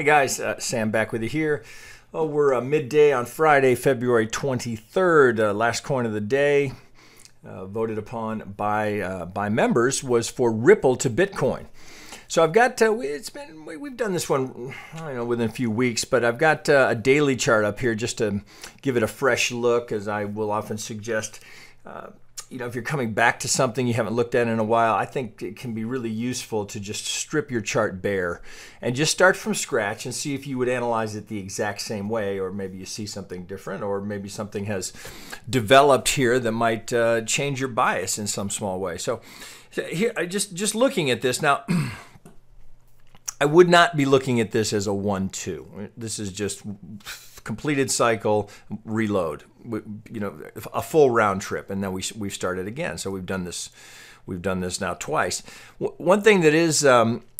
guys, Sam back with you here. Oh, we're midday on Friday, February 23rd. Last coin of the day, voted upon by members, was for Ripple to Bitcoin. So I've got we've done this one, I don't know, within a few weeks, but I've got a daily chart up here just to give it a fresh look, as I will often suggest. If you're coming back to something you haven't looked at in a while, I think it can be really useful to just strip your chart bare and just start from scratch and see if you would analyze it the exact same way, or maybe you see something different, or maybe something has developed here that might change your bias in some small way. So here, just looking at this now, I would not be looking at this as a 1-2. This is just completed cycle, reload, a full round trip, and then we've started again. So we've done this now twice. One thing that is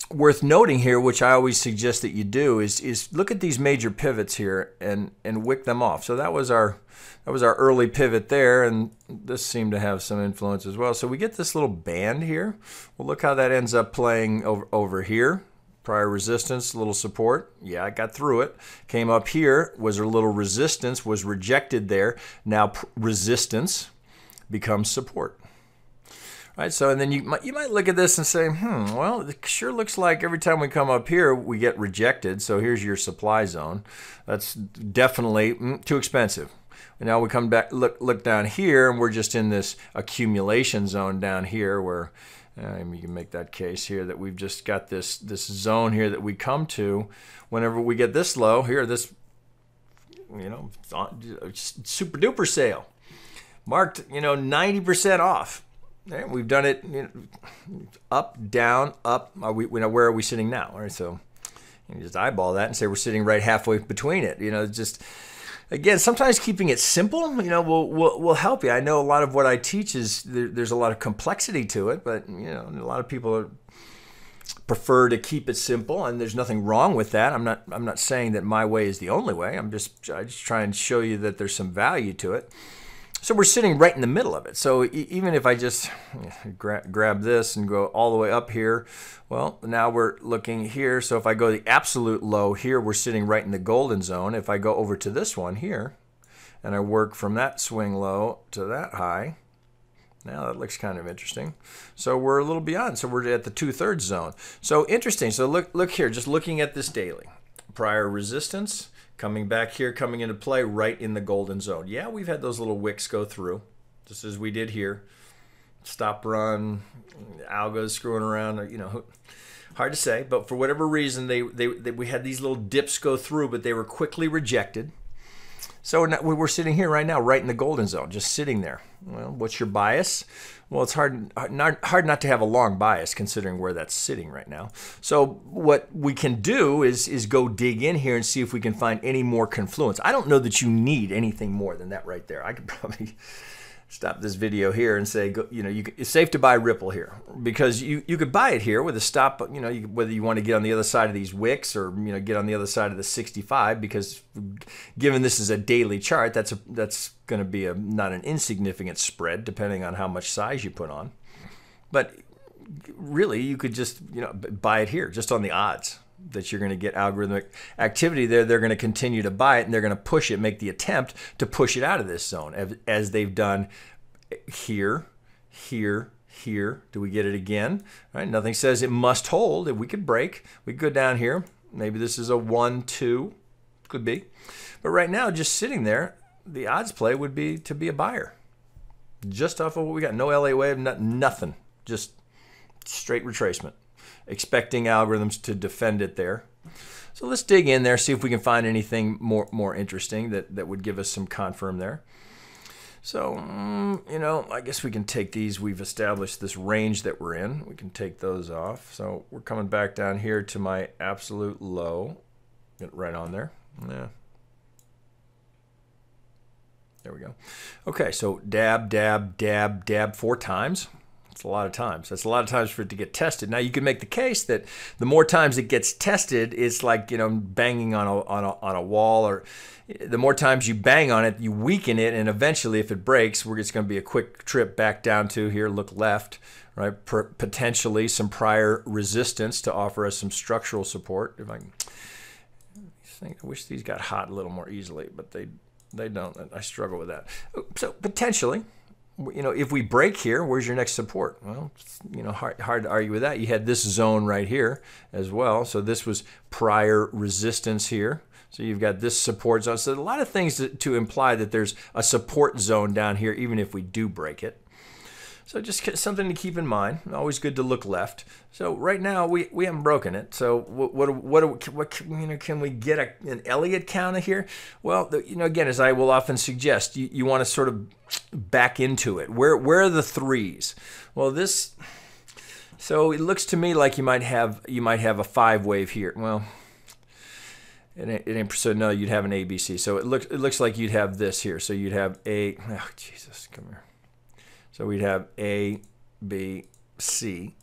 worth noting here, which I always suggest that you do, is look at these major pivots here and wick them off. So that was our early pivot there, and this seemed to have some influence as well. So we get this little band here. Well, look how that ends up playing over here. Prior resistance, little support. Yeah, I got through it. Came up here, was a little resistance, was rejected there. Now resistance becomes support. Right, so and then you might look at this and say, well, it sure looks like every time we come up here, we get rejected. So here's your supply zone. That's definitely too expensive. And now we come back, look down here, and we're just in this accumulation zone down here where you can make that case here that we've just got this zone here that we come to whenever we get this low here, this super duper sale marked 90% off. Okay, we've done it up, down, up. Where are we sitting now? All right, so you just eyeball that and say we're sitting right halfway between it. Just again, sometimes keeping it simple, will help you. I know a lot of what I teach is there's a lot of complexity to it, but a lot of people prefer to keep it simple, and there's nothing wrong with that. I'm not saying that my way is the only way. I just try and show you that there's some value to it. So we're sitting right in the middle of it. So even if I just grab this and go all the way up here, well, now we're looking here. So if I go the absolute low here, we're sitting right in the golden zone. If I go over to this one here, and I work from that swing low to that high, now that looks kind of interesting. So we're a little beyond. So we're at the 2/3 zone. So interesting. So look here, just looking at this daily. Prior resistance, coming back here, coming into play right in the golden zone. Yeah, we've had those little wicks go through, just as we did here. Stop run, Algos screwing around, hard to say. But for whatever reason, we had these little dips go through, but they were quickly rejected. So we're sitting here right now, right in the golden zone, just sitting there. Well, what's your bias? Well, it's hard not to have a long bias considering where that's sitting right now. So what we can do is go dig in here and see if we can find any more confluence. I don't know that you need anything more than that right there. I could probably stop this video here and say, it's safe to buy Ripple here, because you could buy it here with a stop, whether you want to get on the other side of these wicks or, get on the other side of the 65, because given this is a daily chart, that's going to be not an insignificant spread depending on how much size you put on. But really, you could just, buy it here just on the odds that you're going to get algorithmic activity there. They're going to continue to buy it, and they're going to push it, make the attempt to push it out of this zone, as they've done here, here, here. Do we get it again? All right, nothing says it must hold. If we could break, we could go down here. Maybe this is a 1-2, could be. But right now, just sitting there, the odds play would be to be a buyer. Just off of what we got. No LA wave, nothing. Just straight retracement. Expecting algorithms to defend it there. So let's dig in there, see if we can find anything more interesting that would give us some confirm there. So, I guess we can take these. We've established this range that we're in. We can take those off. So we're coming back down here to my absolute low. Get it right on there. Yeah. There we go. Okay, so dab, dab, dab, dab 4 times. That's a lot of times. That's a lot of times for it to get tested. Now you can make the case that the more times it gets tested, it's like banging on a wall, or the more times you bang on it, you weaken it, and eventually, if it breaks, it's going to be a quick trip back down to here. Look left, right? Potentially some prior resistance to offer us some structural support. If I can I wish these got hot a little more easily, but they don't. I struggle with that. So potentially, you know, if we break here, where's your next support? Well, it's, you know, hard to argue with that. You had this zone right here as well. So this was prior resistance here. So you've got this support zone. So a lot of things to imply that there's a support zone down here, even if we do break it. So just something to keep in mind. Always good to look left. So right now we haven't broken it. So what you know, can we get an Elliott counter here? Well, you know, again, as I will often suggest, you want to sort of back into it. Where are the threes? Well, this. So it looks to me like you might have a 5 wave here. Well, it ain't so no. You'd have an ABC. So it looks like you'd have this here. So you'd have a. Oh Jesus, come here. So we'd have A, B, C.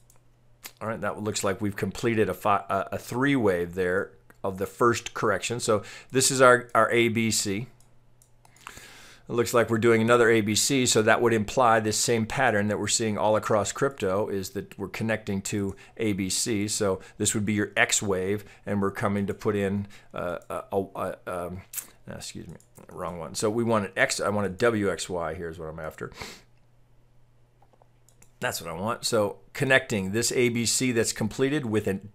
All right, that looks like we've completed a 3 wave there of the first correction. So this is our ABC. It looks like we're doing another ABC, so that would imply this same pattern that we're seeing all across crypto is that we're connecting to ABC. So this would be your X wave, and we're coming to put in excuse me, wrong one. So we want an X. I want a WXY. Here's what I'm after. That's what I want. So connecting this ABC that's completed with an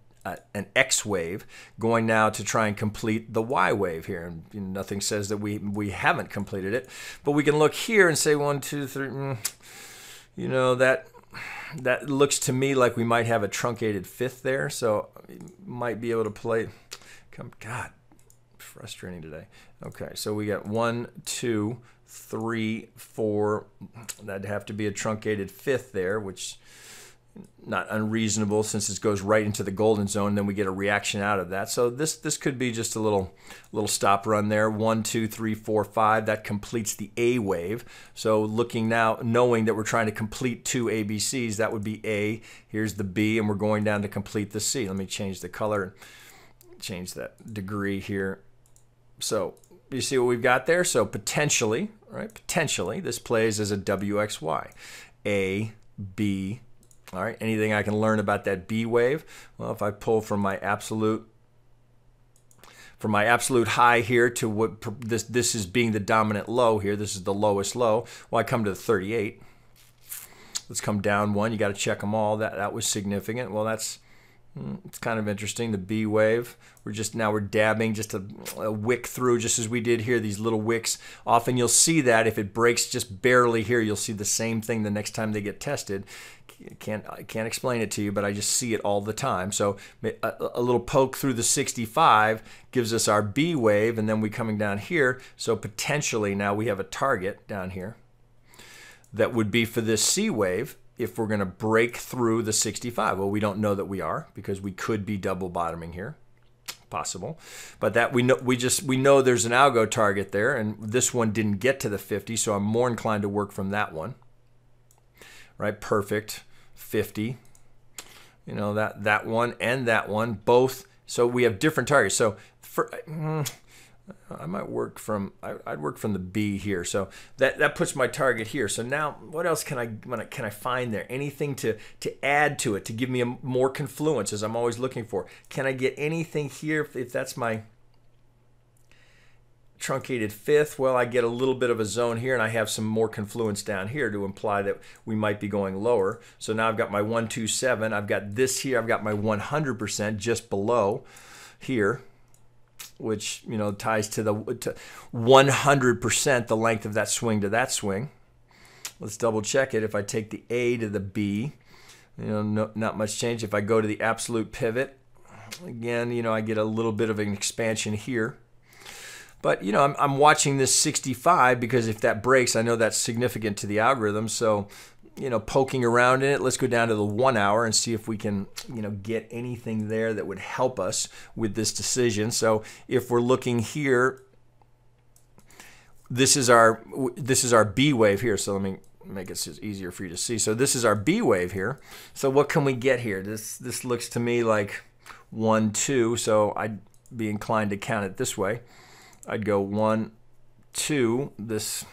X wave, going now to try and complete the Y wave here. And you know, nothing says that we haven't completed it, but we can look here and say 1, 2, 3. You know, that looks to me like we might have a truncated 5th there. So might be able to play. God, frustrating today. Okay, so we got 1, 2, 3, 4. That'd have to be a truncated 5th there, which not unreasonable since it goes right into the golden zone. Then we get a reaction out of that. So this could be just a little stop run there. 1, 2, 3, 4, 5. That completes the A wave. So looking now, knowing that we're trying to complete 2 ABCs, that would be A. Here's the B, and we're going down to complete the C. Let me change the color, change that degree here. So you see what we've got there? So potentially, right? Potentially, this plays as a WXY. A, B. All right. Anything I can learn about that B wave? Well, if I pull from my absolute high here to what this is being the dominant low here. This is the lowest low. Well, I come to the 38. Let's come down 1. You got to check them all. That was significant. Well, it's kind of interesting, the B wave. We're dabbing just a wick through, just as we did here, these little wicks. Often you'll see that if it breaks just barely here, you'll see the same thing the next time they get tested. I can't explain it to you, but I just see it all the time. So a little poke through the 65 gives us our B wave, and then we're coming down here. So potentially now we have a target down here that would be for this C wave. If we're going to break through the 65, well, we don't know that we are, because we could be double bottoming here, possible. But that we know there's an algo target there, and this one didn't get to the 50, so I'm more inclined to work from that one. Right, perfect, 50. You know, that one and that one both. So we have different targets. So I might work from, I'd work from the B here. So that puts my target here. So now what else can I find there? Anything to add to it, to give me more confluence, as I'm always looking for. Can I get anything here if that's my truncated 5th? Well, I get a little bit of a zone here, and I have some more confluence down here to imply that we might be going lower. So now I've got my 127. I've got this here. I've got my 100% just below here, which, you know, ties to 100% the length of that swing to that swing. Let's double check it. If I take the A to the B, you know, not much change. If I go to the absolute pivot, again, you know, I get a little bit of an expansion here. But, you know, I'm watching this 65 because if that breaks, I know that's significant to the algorithm. So, you know, poking around in it, let's go down to the 1 hour and see if we can, you know, get anything there that would help us with this decision. So if we're looking here, this is our B wave here. So let me make it easier for you to see. So this is our B wave here. So what can we get here? This looks to me like 1, 2. So I'd be inclined to count it this way. I'd go 1, 2. This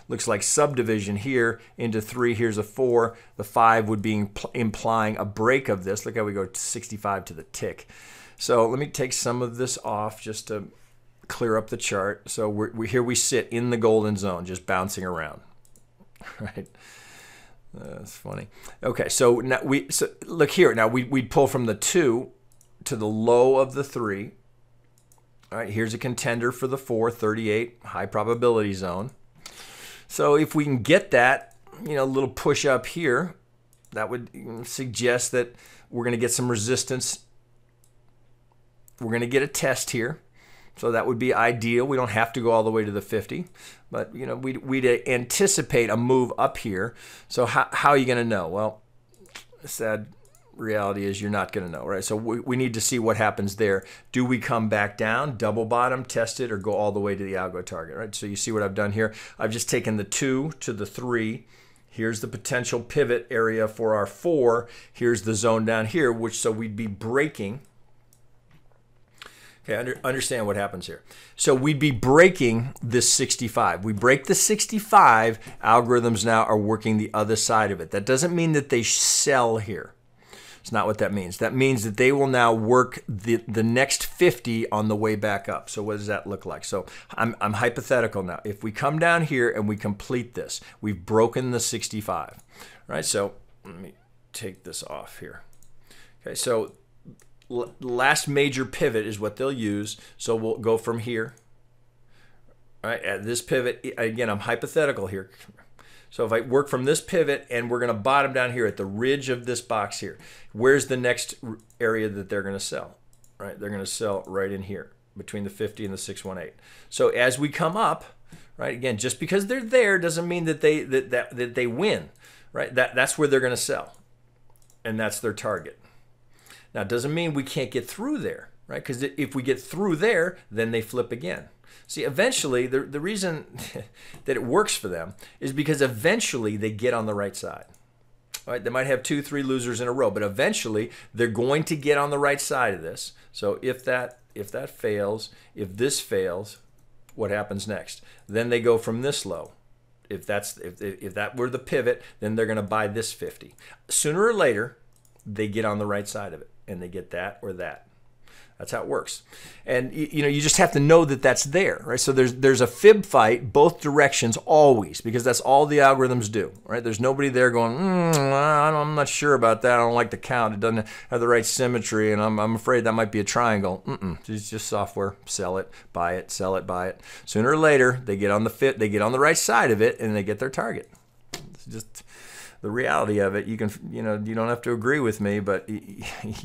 looks like subdivision here into 3. Here's a 4. The 5 would be implying a break of this. Look how we go to 65 to the tick. So let me take some of this off just to clear up the chart. So here we sit in the golden zone, just bouncing around, right? That's funny. Okay, so now look here. Now we'd pull from the 2 to the low of the 3. All right, here's a contender for the 4, 38, high probability zone. So if we can get that, little push up here, that would suggest that we're going to get some resistance. We're going to get a test here. So that would be ideal. We don't have to go all the way to the 50, but we'd anticipate a move up here. So how are you going to know? Well, the sad reality is you're not going to know, right? So we need to see what happens there. Do we come back down, double bottom, test it, or go all the way to the algo target, right? So you see what I've done here. I've just taken the 2 to the 3. Here's the potential pivot area for our 4. Here's the zone down here, so we'd be breaking. Okay, understand what happens here. So we'd be breaking this 65. We break the 65, algorithms now are working the other side of it. That doesn't mean that they sell here. It's not what that means. That means that they will now work the next 50 on the way back up. So what does that look like? So I'm hypothetical now. If we come down here and we complete this, we've broken the 65, right? So let me take this off here. Okay, so last major pivot is what they'll use. So we'll go from here. All right, at this pivot, again, I'm hypothetical here. So if I work from this pivot and we're going to bottom down here at the ridge of this box here, where's the next area that they're going to sell? Right, they're going to sell right in here between the 50 and the 618. So as we come up, right, again, just because they're there doesn't mean that they win, right? That's where they're going to sell, and that's their target. Now, it doesn't mean we can't get through there, right? Because if we get through there, then they flip again. See, eventually, the reason that it works for them is because eventually they get on the right side. All right, they might have 2, 3 losers in a row, but eventually they're going to get on the right side of this. So if that fails, if this fails, what happens next? Then they go from this low. If that were the pivot, then they're going to buy this 50. Sooner or later, they get on the right side of it, and they get that or that. That's how it works. And you just have to know that that's there, right? So there's a fib fight both directions always, because that's all the algorithms do, right? There's nobody there going, I'm not sure about that. I don't like the count. It doesn't have the right symmetry, and I'm afraid that might be a triangle. It's just software. Sell it, buy it, sell it, buy it. Sooner or later, they get on the right side of it, and they get their target. It's just the reality of it. You don't have to agree with me, but at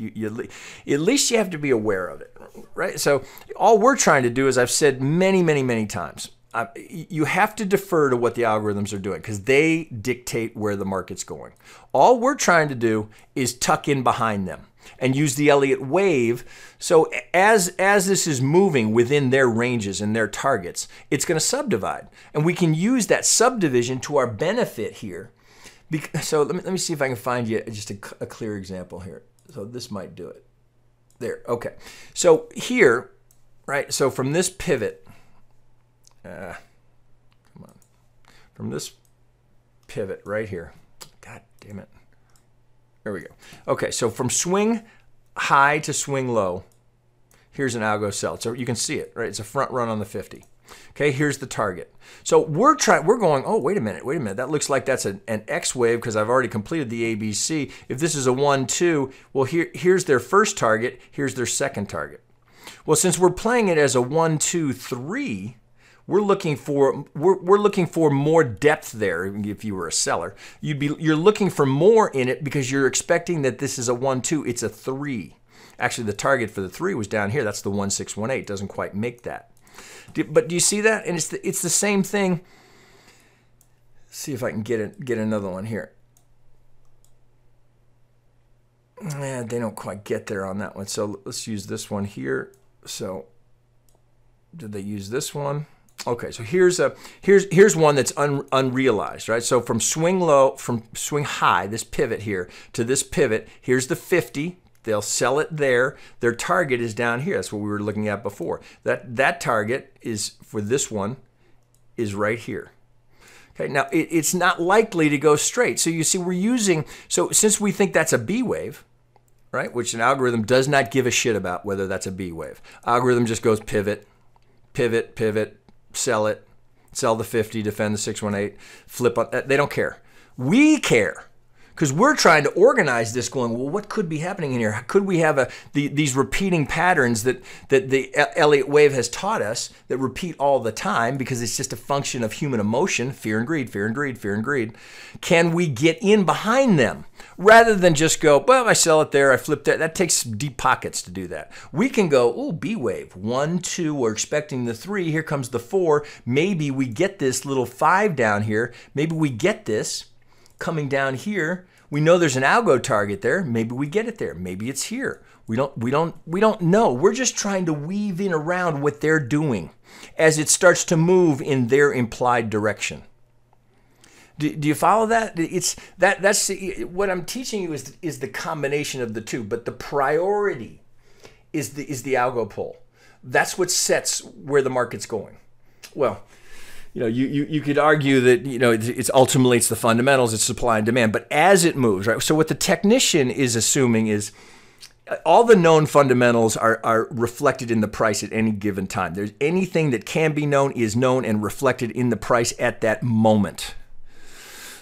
least you have to be aware of it, right? So all we're trying to do, as I've said many, many, many times, you have to defer to what the algorithms are doing because they dictate where the market's going. All we're trying to do is tuck in behind them and use the Elliott wave. So as this is moving within their ranges and their targets, it's going to subdivide. And we can use that subdivision to our benefit here. So let me see if I can find you just a clear example here. So this might do it. There, okay. So here, right, so from this pivot, from this pivot right here, God damn it. There we go. Okay, so from swing high to swing low, here's an algo sell. So you can see it, right? It's a front run on the 50. Okay, here's the target. So we're going, oh, wait a minute. That looks like that's an X wave because I've already completed the ABC. If this is a 1, 2, well, here's their first target. Here's their second target. Well, since we're playing it as a 1, 2, 3, we're looking for more depth there. If you were a seller, you're looking for more in it because you're expecting that this is a 1, 2. It's a 3. Actually, the target for the 3 was down here. That's the 1, 6, 1, 8. Doesn't quite make that. But do you see that? And it's the same thing. Let's see if I can get another one here. They don't quite get there on that one. So let's use this one here. So did they use this one? Okay, so here's one that's unrealized, right? So from swing low, from swing high, this pivot here to this pivot, here's the 50. They'll sell it there. Their target is down here. That's what we were looking at before. That target is for this one is right here. Okay, now it's not likely to go straight. So you see so since we think that's a B wave, right, which an algorithm does not give a shit about whether that's a B wave. Algorithm just goes pivot, pivot, pivot, sell it, sell the 50, defend the 618, flip on. They don't care. We care. Because we're trying to organize this going, well, what could be happening in here? Could we have these repeating patterns that the Elliott wave has taught us that repeat all the time because it's just a function of human emotion, fear and greed, fear and greed, fear and greed. Can we get in behind them rather than just go, well, I sell it there, I flip that. That takes deep pockets to do that. We can go, oh, B wave, 1, 2, we're expecting the 3, here comes the 4. Maybe we get this little 5 down here. Maybe we get this coming down here. We know there's an algo target there. Maybe we get it there. Maybe it's here. We don't know. We're just trying to weave in around what they're doing as it starts to move in their implied direction. Do you follow that? That's what I'm teaching you is the combination of the two, but the priority is the algo pull. That's what sets where the market's going. Well, you could argue that, it's ultimately the fundamentals, it's supply and demand, but as it moves, right? So what the technician is assuming is all the known fundamentals are reflected in the price at any given time. There's anything that can be known is known and reflected in the price at that moment.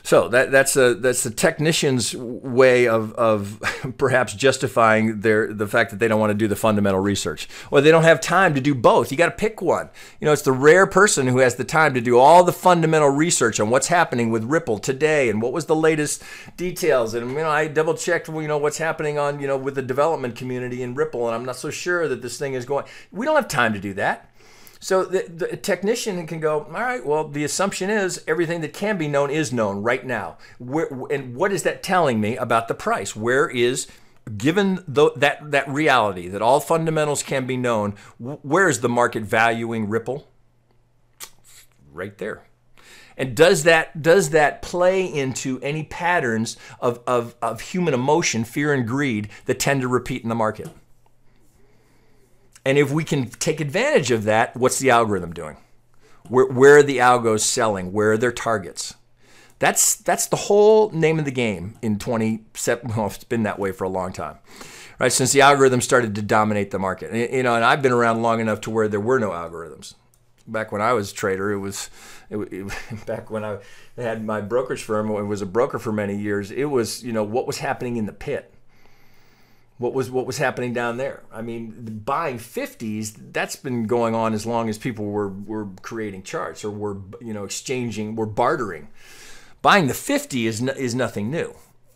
So that's the technician's way of perhaps justifying the fact that they don't want to do the fundamental research, or they don't have time to do both. You got to pick one. It's the rare person who has the time to do all the fundamental research on what's happening with Ripple today and what was the latest details. And I double checked what's happening on with the development community in Ripple, and I'm not so sure that this thing is going. We don't have time to do that. So the technician can go, all right, well, the assumption is everything that can be known is known right now. And what is that telling me about the price? Where is, given that reality, that all fundamentals can be known, where is the market valuing Ripple? Right there. And does that play into any patterns of human emotion, fear and greed that tend to repeat in the market? And if we can take advantage of that, what's the algorithm doing? Where are the algos selling? Where are their targets? That's the whole name of the game in 27. Well, it's been that way for a long time, right? Since the algorithm started to dominate the market. And I've been around long enough to where there were no algorithms. Back when I was a trader, back when I had my brokerage firm, I was a broker for many years. It was, what was happening in the pit. What was happening down there? I mean, buying 50s, that's been going on as long as people were creating charts or were exchanging, were bartering. Buying the 50 is nothing new.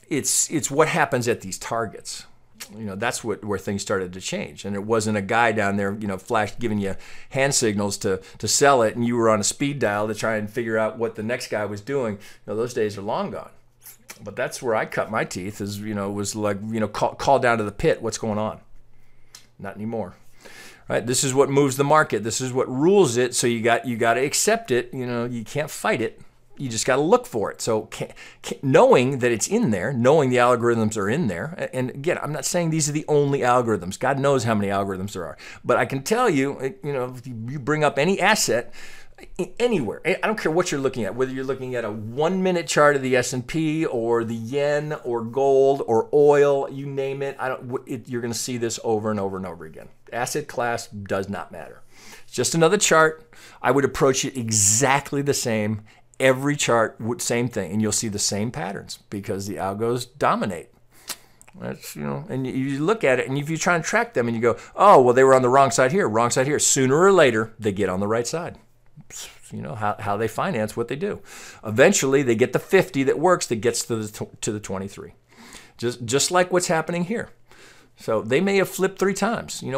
It's what happens at these targets. That's where things started to change. And it wasn't a guy down there, giving you hand signals to sell it, and you were on a speed dial to try and figure out what the next guy was doing. Those days are long gone. But that's where I cut my teeth, is, was like, call down to the pit, what's going on? Not anymore. Right? This is what moves the market. This is what rules it. So you got to accept it. You can't fight it. You just got to look for it. So knowing that it's in there, knowing the algorithms are in there, and again, I'm not saying these are the only algorithms. God knows how many algorithms there are. But I can tell you, if you bring up any asset, anywhere, I don't care what you're looking at, whether you're looking at a 1-minute chart of the S&P or the yen or gold or oil, you name it, you're going to see this over and over and over again. Asset class does not matter. It's just another chart. I would approach it exactly the same. Every chart, same thing, and you'll see the same patterns because the algos dominate. That's, and you look at it, and if you try and track them and you go, oh, well, they were on the wrong side here, wrong side here. Sooner or later, they get on the right side. How they finance what they do. Eventually, they get the 50 that works, that gets to the 23. Just like what's happening here. So they may have flipped 3 times. You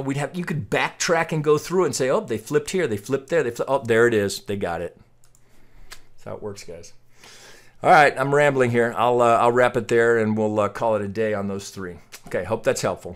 could backtrack and go through it and say, oh, they flipped here, they flipped there, oh, there it is, they got it. That's how it works, guys. All right, I'm rambling here. I'll wrap it there, and we'll call it a day on those 3. Okay, hope that's helpful.